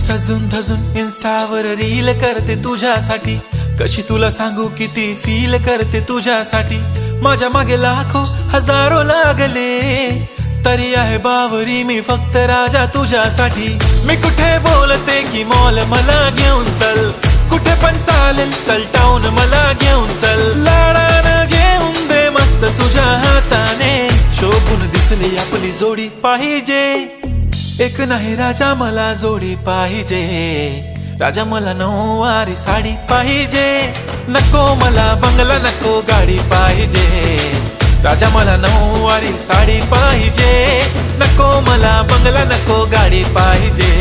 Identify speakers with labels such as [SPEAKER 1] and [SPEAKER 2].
[SPEAKER 1] सजून धजून इन्स्टावर reel करते तुझ्यासाठी, कशी तुला सांगू किती फील करते तुझ्यासाठी. माझ्या मागे लाखो हजारो लागले, तरी आहे बावरी मी फक्त राजा तुझ्यासाठी. मी कुठे बोलते की मॉल मला घेऊन चल, कुठे पण चालेल चल टाऊन मला घेऊन चल. लाडानं घेऊन दे मस्त तुझ्या हाताने, शोभून दिसली आपली जोडी पाहिजे. एक नाही राजा मला जोडी पाहिजे, राजा मला नऊवारी साडी पाहिजे. नको मला बंगला नको गाडी पाहिजे, राजा मला नऊवारी साडी पाहिजे. नको मला बंगला नको गाडी पाहिजे.